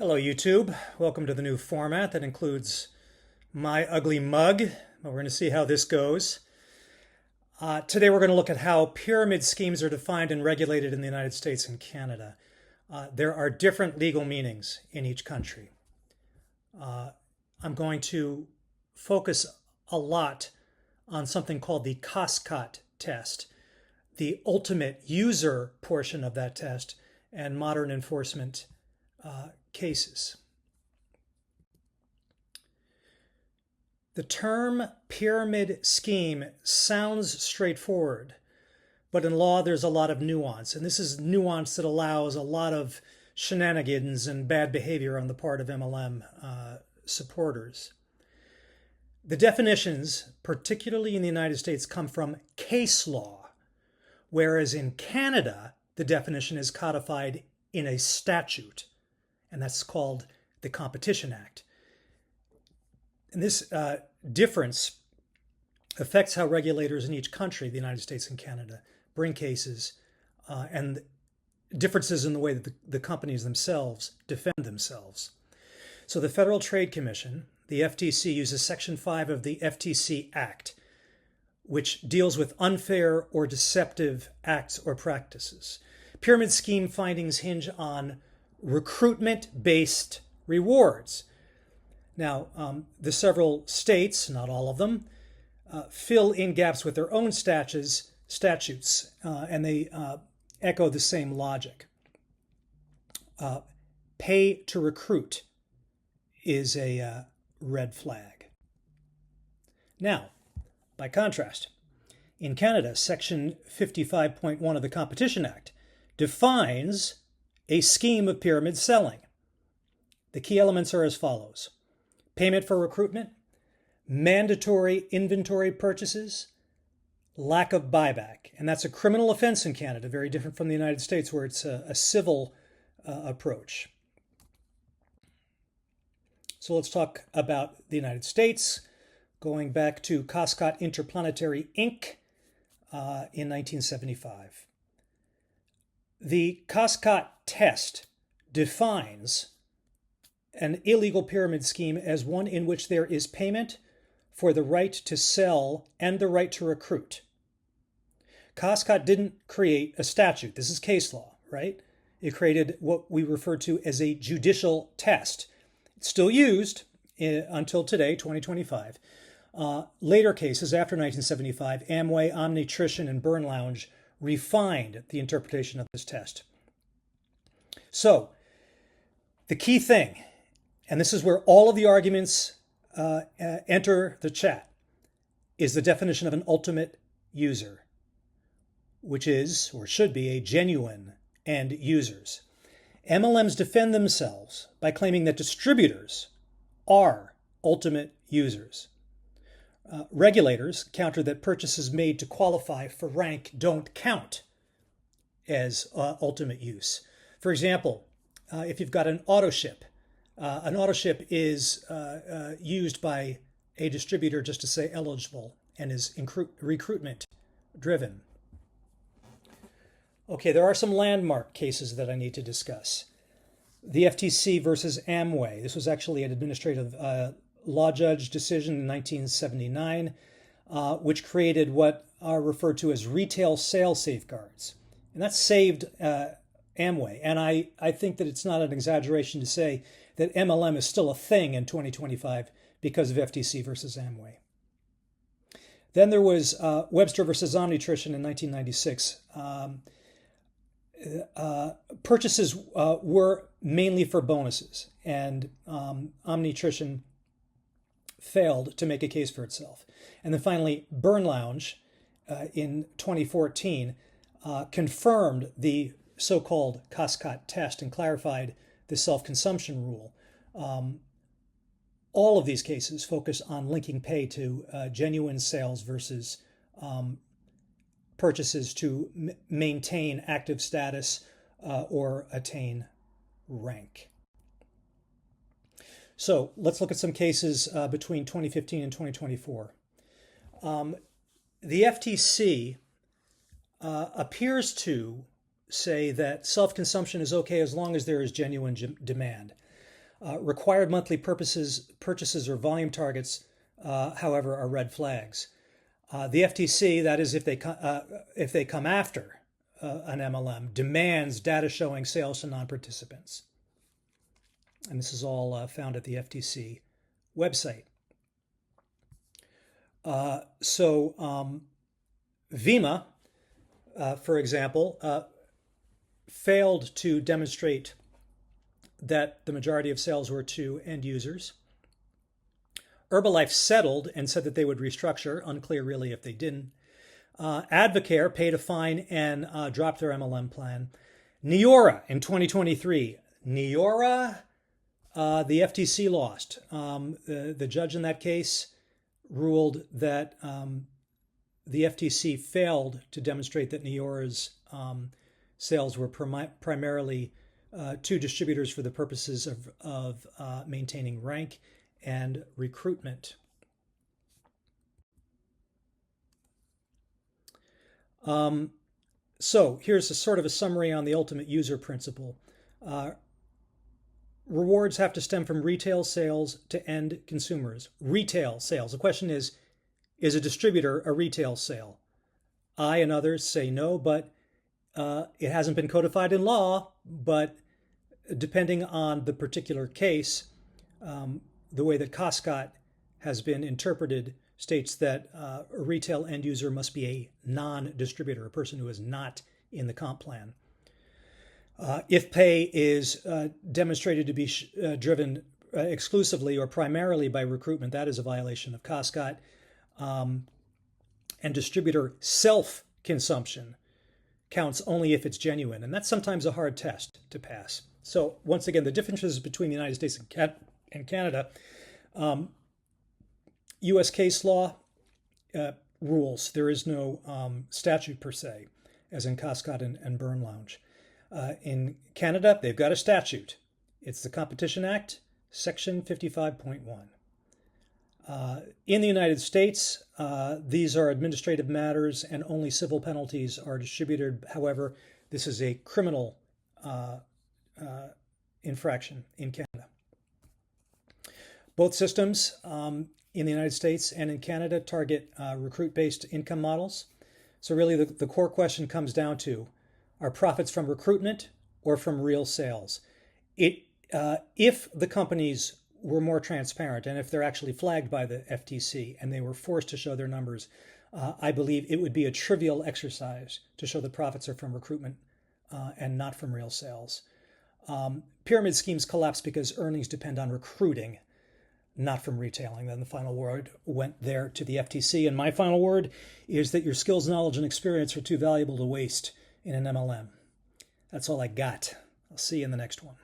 Hello YouTube, welcome to the new format that includes my ugly mug. We're going to see how this goes. Today we're going to look at how pyramid schemes are defined and regulated in the United States and Canada. There are different legal meanings in each country. I'm going to focus a lot on something called the Koscot test, the ultimate user portion of that test, and modern enforcement cases. The term pyramid scheme sounds straightforward, but in law there's a lot of nuance, and this is nuance that allows a lot of shenanigans and bad behavior on the part of MLM supporters. The definitions, particularly in the United States, come from case law, whereas in Canada the definition is codified in a statute, and that's called the Competition Act. And this difference affects how regulators in each country, the United States and Canada, bring cases, and differences in the way that the companies themselves defend themselves. So the Federal Trade Commission, the FTC, uses Section 5 of the FTC Act, which deals with unfair or deceptive acts or practices. Pyramid scheme findings hinge on recruitment-based rewards. Now, the several states, not all of them, fill in gaps with their own statutes, and they echo the same logic. Pay to recruit is a red flag. Now, by contrast, in Canada, Section 55.1 of the Competition Act defines a scheme of pyramid selling. The key elements are as follows: payment for recruitment, mandatory inventory purchases, lack of buyback. And that's a criminal offense in Canada, very different from the United States where it's a civil approach. So let's talk about the United States, going back to Koscot Interplanetary Inc. In 1975. The Koscot test defines an illegal pyramid scheme as one in which there is payment for the right to sell and the right to recruit. Koscot didn't create a statute. This is case law, right? It created what we refer to as a judicial test. It's still used until today, 2025. Later cases after 1975, Amway, Omnitrition, and Burn Lounge refined the interpretation of this test. So, the key thing, and this is where all of the arguments enter the chat, is the definition of an ultimate user, which is, or should be, a genuine end users. MLMs defend themselves by claiming that distributors are ultimate users. Regulators counter that purchases made to qualify for rank don't count as ultimate use. For example, if you've got an auto ship is used by a distributor just to say eligible and is recruitment driven. Okay, there are some landmark cases that I need to discuss. The FTC versus Amway. This was actually an administrative law judge decision in 1979, which created what are referred to as retail sale safeguards. And that saved Amway. And I think that it's not an exaggeration to say that MLM is still a thing in 2025 because of FTC versus Amway. Then there was Webster versus Omnitrition in 1996. Purchases were mainly for bonuses, and Omnitrition failed to make a case for itself. And then finally, Burn Lounge in 2014 confirmed the so-called Koscot test and clarified the self-consumption rule. All of these cases focus on linking pay to genuine sales versus purchases to maintain active status or attain rank. So let's look at some cases between 2015 and 2024. The FTC appears to say that self-consumption is okay as long as there is genuine demand. Required monthly purchases or volume targets, however, are red flags. The FTC, that is, if they come after an MLM, demands data showing sales to non-participants. And this is all found at the FTC website. VIMA, for example, failed to demonstrate that the majority of sales were to end users. Herbalife settled and said that they would restructure. Unclear really if they didn't. Advocare paid a fine and dropped their MLM plan. Neora in 2023. Neora, the FTC lost. The judge in that case ruled that the FTC failed to demonstrate that Neora's sales were primarily to distributors for the purposes of maintaining rank and recruitment. So here's a sort of a summary on the ultimate user principle. Rewards have to stem from retail sales to end consumers. Retail sales. The question is a distributor a retail sale? I and others say no, but it hasn't been codified in law, but depending on the particular case, the way that Koscot has been interpreted states that a retail end user must be a non-distributor, a person who is not in the comp plan. If pay is demonstrated to be driven exclusively or primarily by recruitment, that is a violation of Koscot. And distributor self-consumption counts only if it's genuine. And that's sometimes a hard test to pass. So once again, the differences between the United States and Canada, U.S. case law rules. There is no statute per se, as in Koscot and Burn Lounge. In Canada, they've got a statute. It's the Competition Act, Section 55.1. In the United States, these are administrative matters and only civil penalties are distributed. However, this is a criminal infraction in Canada. Both systems in the United States and in Canada target recruit-based income models. So really the core question comes down to, are profits from recruitment or from real sales? If the companies were more transparent and if they're actually flagged by the FTC and they were forced to show their numbers, I believe it would be a trivial exercise to show that profits are from recruitment and not from real sales. Pyramid schemes collapse because earnings depend on recruiting, not from retailing. Then the final word went there to the FTC. And my final word is that your skills, knowledge, and experience are too valuable to waste in an MLM. That's all I got. I'll see you in the next one.